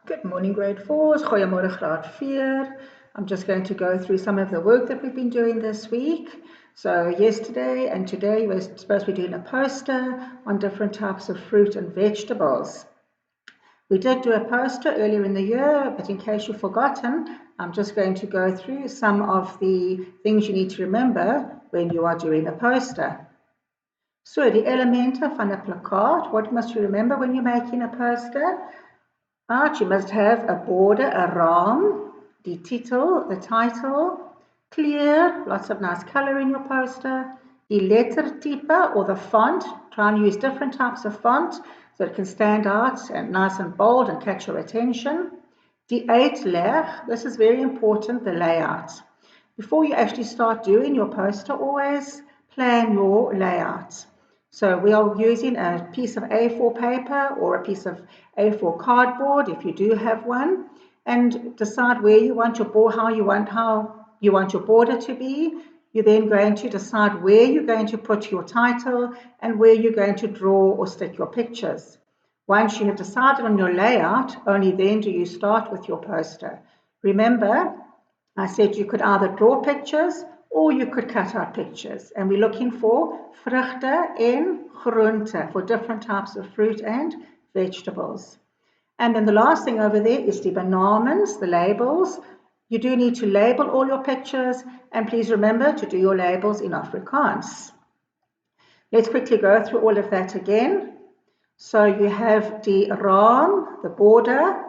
Good morning, grade 4s. Goeiemôre, graad 4. I'm just going to go through some of the work that we've been doing this week. So yesterday and today we're supposed to be doing a poster on different types of fruit and vegetables. We did do a poster earlier in the year, but in case you've forgotten, I'm just going to go through some of the things you need to remember when you are doing a poster. So die elemente van 'n plakkaat, what must you remember when you're making a poster? You must have a border, a raam, the title, clear, lots of nice color in your poster, the lettertype or the font, try and use different types of font so it can stand out and nice and bold and catch your attention. The uitleg, this is very important, the layout. Before you actually start doing your poster, always plan your layout. So we are using a piece of A4 paper or a piece of A4 cardboard if you do have one, and decide where you want your how you want your border to be. You're then going to decide where you're going to put your title and where you're going to draw or stick your pictures. Once you have decided on your layout, only then do you start with your poster. Remember, I said you could either draw pictures or you could cut out pictures. And we're looking for vrugte en groente, for different types of fruit and vegetables. And then the last thing over there is the benamings, the labels. You do need to label all your pictures, and please remember to do your labels in Afrikaans. Let's quickly go through all of that again. So you have the raam, the border,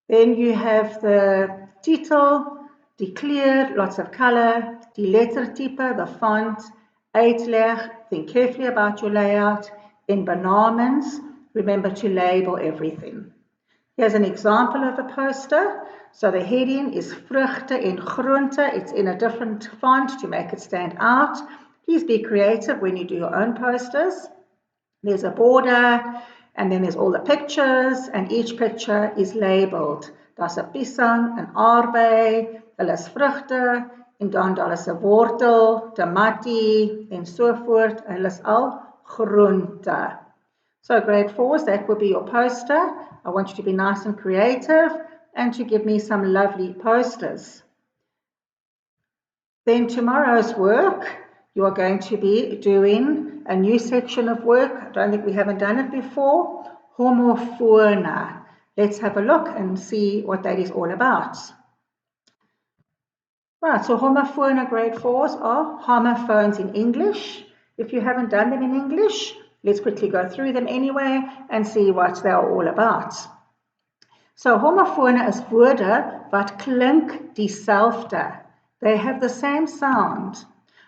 then you have the titel, the clear, lots of color, the lettertype, the font, uitleg, think carefully about your layout. In benamings, remember to label everything. Here's an example of a poster. So the heading is vrugte en groente. It's in a different font to make it stand out. Please be creative when you do your own posters. There's a border, and then there's all the pictures, and each picture is labeled. Daar's 'n piesang, 'n aardbei, hulle is vrugte, en dan daar is 'n wortel, tamatie, en so voort. Hulle is al groente. So grade 4s, that will be your poster. I want you to be nice and creative and to give me some lovely posters. Then tomorrow's work, you are going to be doing a new section of work. I don't think we haven't done it before. Homofone. Let's have a look and see what that is all about. Right, so homofone grade 4s are homophones in English. If you haven't done them in English, let's quickly go through them anyway and see what they are all about. So homofone is woorde wat klink dieselfde. They have the same sound.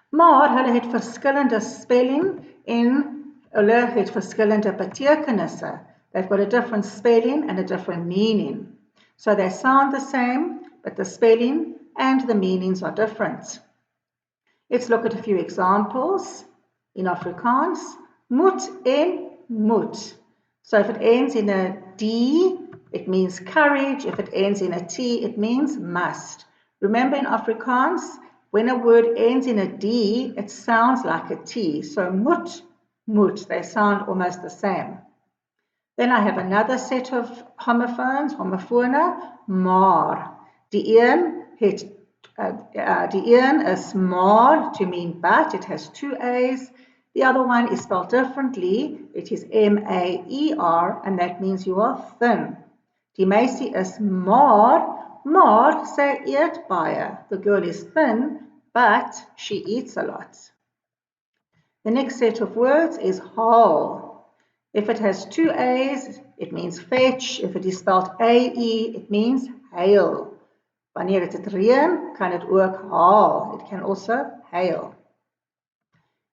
Maar hulle het verskillende spelling en hulle het verskillende betekenisse. They've got a different spelling and a different meaning. So they sound the same, but the spelling and the meanings are different. Let's look at a few examples. In Afrikaans, moed en moed. So if it ends in a D, it means courage. If it ends in a T, it means must. Remember in Afrikaans, when a word ends in a D, it sounds like a T. So moed, moed, they sound almost the same. Then I have another set of homophones, homofone, maar. Die een is maar to mean but, it has two A's. The other one is spelled differently, it is M-A-E-R, and that means you are thin. Die meisie is maar sy eet baie. The girl is thin, but she eats a lot. The next set of words is haal. If it has two A's, it means fetch. If it is spelled A-E, it means hail. Wanneer het reën, kan het ook haal. It can also hail.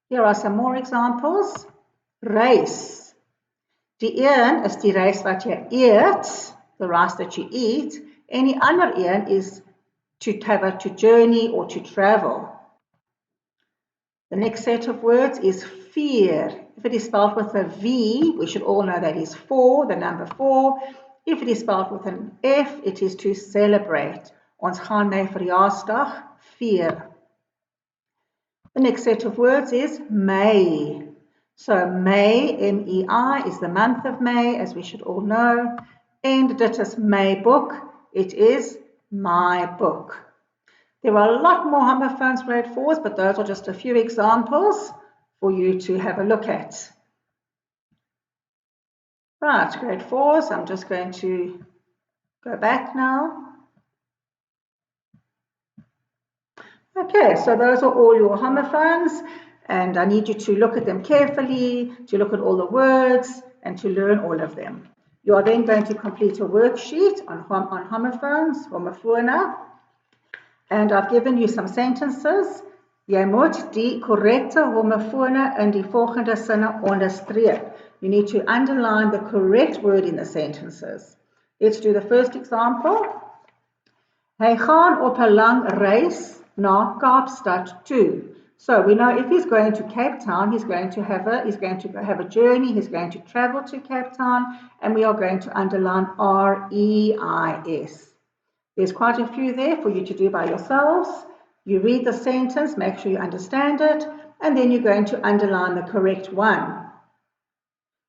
Here are some more examples. Rice. Die een is die rice wat jy eet, the rice that you eat. En die ander een is to journey or to travel. The next set of words is fear. If it is spelled with a V, we should all know that is 4, the number 4. If it is spelled with an F, it is to celebrate. Ons gaan my verjaarsdag vier. The next set of words is May. So May, M-E-I, is the month of May, as we should all know. En dit is my book. It is my book. There are a lot more homophones grade 4s, but those are just a few examples for you to have a look at. Right, grade 4s, I'm just going to go back now. Okay, so those are all your homophones, and I need you to look at them carefully, to look at all the words, and to learn all of them. You are then going to complete a worksheet on homophones, homofone, and I've given you some sentences. Jy moet die korrekte homofone in die volgende sinne onderstreep. You need to underline the correct word in the sentences. Let's do the first example. Hy gaan op 'n lang reis na Kaapstad toe. So we know if he's going to Cape Town, he's going to have a journey, he's going to travel to Cape Town, and we are going to underline R-E-I-S. There's quite a few there for you to do by yourselves. You read the sentence, make sure you understand it, and then you're going to underline the correct one.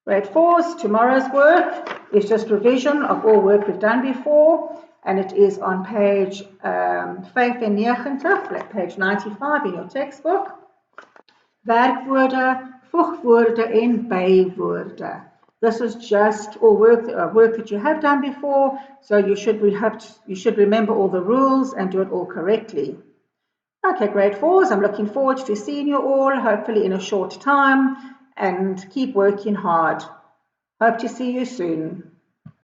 Grade 4's tomorrow's work is just revision of all work we've done before, and it is on page 95, page 95 in your textbook. Werkwoorde, voegwoorde en bywoorde. This is just all work that you have done before, so you should remember all the rules and do it all correctly. Okay, grade 4s, I'm looking forward to seeing you all, hopefully in a short time, and keep working hard. Hope to see you soon.